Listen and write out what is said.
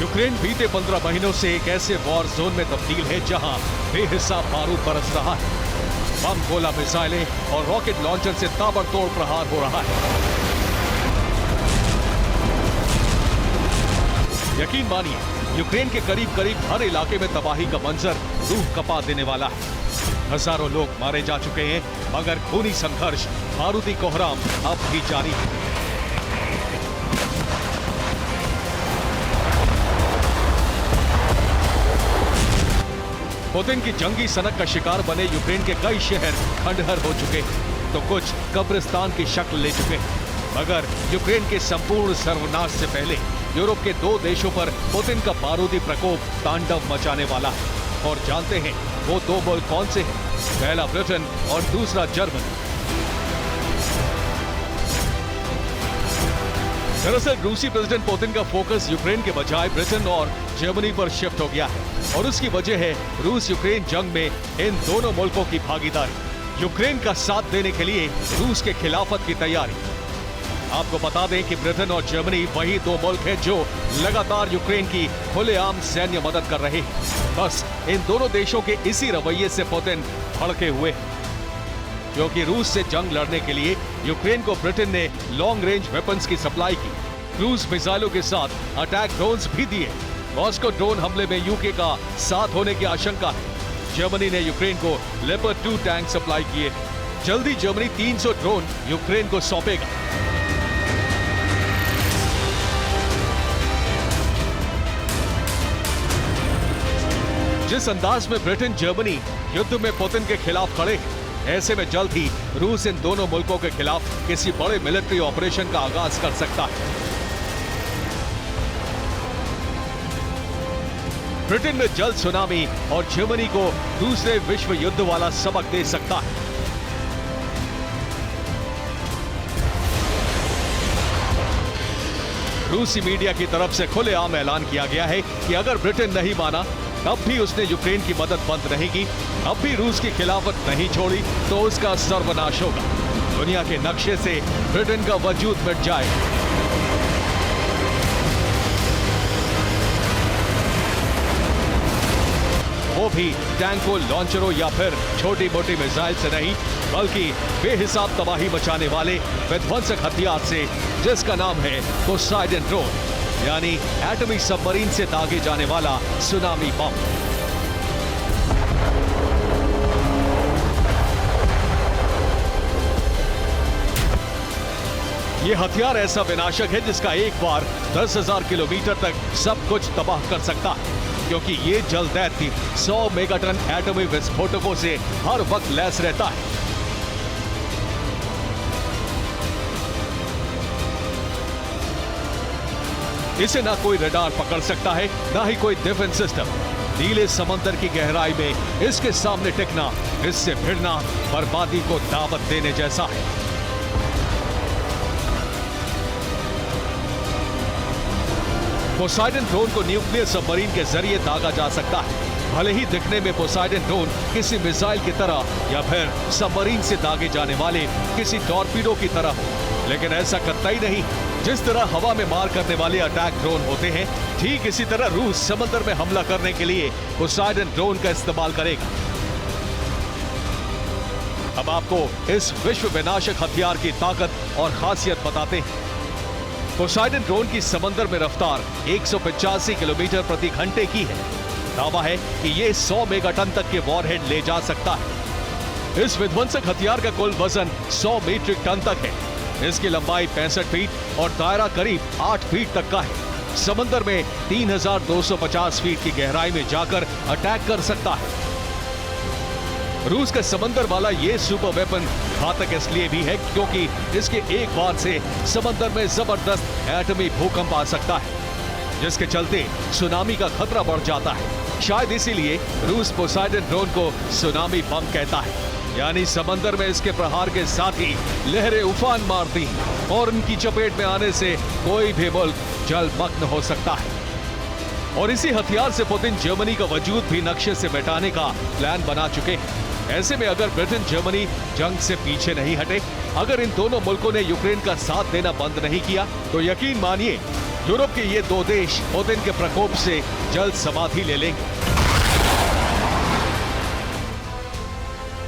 Ukraine बीते 15 महीनों से एक ऐसे वॉर जोन में तब्दील है जहां बेहिसाब बारूद बरस रहा है। बम, गोला, मिसाइलें और रॉकेट लॉन्चर से ताबड़तोड़ प्रहार हो रहा है। यकीन मानिए, यूक्रेन के करीब करीब हर इलाके में तबाही का मंजर रूह कपा देने वाला है। हजारों लोग मारे जा चुके हैं, मगर खूनी संघर्ष, बारूदी कोहराम अब भी जारी है। पुतिन की जंगी सनक का शिकार बने यूक्रेन के कई शहर खंडहर हो चुके हैं, तो कुछ कब्रिस्तान की शक्ल ले चुके हैं। मगर यूक्रेन के संपूर्ण सर्वनाश से पहले यूरोप के 2 देशों पर पुतिन का बारूदी प्रकोप तांडव मचाने वाला है। और जानते हैं वो 2 मुल्क कौन से हैं? पहला ब्रिटेन और दूसरा जर्मनी। दरअसल रूसी प्रेसिडेंट पुतिन का फोकस यूक्रेन के बजाय ब्रिटेन और जर्मनी पर शिफ्ट हो गया है, और उसकी वजह है रूस यूक्रेन जंग में इन दोनों मुल्कों की भागीदारी। यूक्रेन का साथ देने के लिए रूस के खिलाफत की तैयारी। आपको बता दें कि ब्रिटेन और जर्मनी वही 2 मुल्क हैं जो लगातार यूक्रेन की खुलेआम सैन्य मदद कर रहे हैं। बस इन दोनों देशों के इसी रवैये से पुतिन भड़के हुए हैं, क्योंकि रूस से जंग लड़ने के लिए यूक्रेन को ब्रिटेन ने लॉन्ग रेंज वेपन्स की सप्लाई की, क्रूज मिसाइलों के साथ अटैक ड्रोन्स भी दिए। मॉस्को ड्रोन हमले में यूके का साथ होने की आशंका है। जर्मनी ने यूक्रेन को लेपर्ड 2 टैंक सप्लाई किए। जल्दी जर्मनी 300 ड्रोन यूक्रेन को सौंपेगा। जिस अंदाज में ब्रिटेन जर्मनी युद्ध में पुतिन के खिलाफ खड़े हैं, ऐसे में जल्द ही रूस इन दोनों मुल्कों के खिलाफ किसी बड़े मिलिट्री ऑपरेशन का आगाज कर सकता है। ब्रिटेन में जल्द सुनामी और जर्मनी को दूसरे विश्व युद्ध वाला सबक दे सकता है। रूसी मीडिया की तरफ से खुलेआम ऐलान किया गया है कि अगर ब्रिटेन नहीं माना तब भी उसने यूक्रेन की मदद बंद नहीं की, अब भी रूस की खिलाफत नहीं छोड़ी तो उसका सर्वनाश होगा। दुनिया के नक्शे से ब्रिटेन का वजूद मिट जाएगा। वो भी टैंकों, लॉन्चरों या फिर छोटी मोटी मिसाइल से नहीं, बल्कि बेहिसाब तबाही मचाने वाले विध्वंसक हथियार से, जिसका नाम है पोसाइडन ड्रोन, यानी एटॉमिक सबमरीन से दागे जाने वाला सुनामी बम। यह हथियार ऐसा विनाशक है जिसका एक बार 10,000 किलोमीटर तक सब कुछ तबाह कर सकता है, क्योंकि ये जलदैत्य 100 मेगाटन एटॉमी विस्फोटकों से हर वक्त लैस रहता है। इसे ना कोई रडार पकड़ सकता है, ना ही कोई डिफेंस सिस्टम। नीले समंदर की गहराई में इसके सामने टिकना, इससे भिड़ना बर्बादी को दावत देने जैसा है। पोसाइडन ड्रोन को न्यूक्लियर सबमरीन के जरिए दागा जा सकता है। भले ही दिखने में पोसाइडन ड्रोन किसी मिसाइल की तरह या फिर सबमरीन से दागे जाने वाले किसी टॉर्पीडो की तरह हो, लेकिन ऐसा कतई नहीं। जिस तरह हवा में मार करने वाले अटैक ड्रोन होते हैं, ठीक इसी तरह रूस समंदर में हमला करने के लिए पोसाइडन ड्रोन का इस्तेमाल करेगा। अब आपको इस विश्व विनाशक हथियार की ताकत और खासियत बताते हैं। पोसाइडन ड्रोन की समंदर में रफ्तार 185 किलोमीटर प्रति घंटे की है। दावा है कि यह 100 मेगाटन तक के वॉरहेड ले जा सकता है। इस विध्वंसक हथियार का कुल वजन 100 मीट्रिक टन तक है। इसकी लंबाई 65 फीट और दायरा करीब 8 फीट तक का है। समंदर में 3250 फीट की गहराई में जाकर अटैक कर सकता है। रूस का समंदर वाला ये सुपर वेपन घातक इसलिए भी है क्योंकि इसके एक बार से समंदर में जबरदस्त एटमी भूकंप आ सकता है, जिसके चलते सुनामी का खतरा बढ़ जाता है। शायद इसीलिए रूस पोसाइडन ड्रोन को सुनामी बम कहता है, यानी समंदर में इसके प्रहार के साथ ही लहरें उफान मारती हैं और उनकी चपेट में आने से कोई भी मुल्क जलमग्न हो सकता है। और इसी हथियार से पुतिन जर्मनी का वजूद भी नक्शे से मिटाने का प्लान बना चुके हैं। ऐसे में अगर ब्रिटेन जर्मनी जंग से पीछे नहीं हटे, अगर इन दोनों मुल्कों ने यूक्रेन का साथ देना बंद नहीं किया, तो यकीन मानिए यूरोप के ये दो देश पुतिन के प्रकोप से जल्द समाधि ले लेंगे।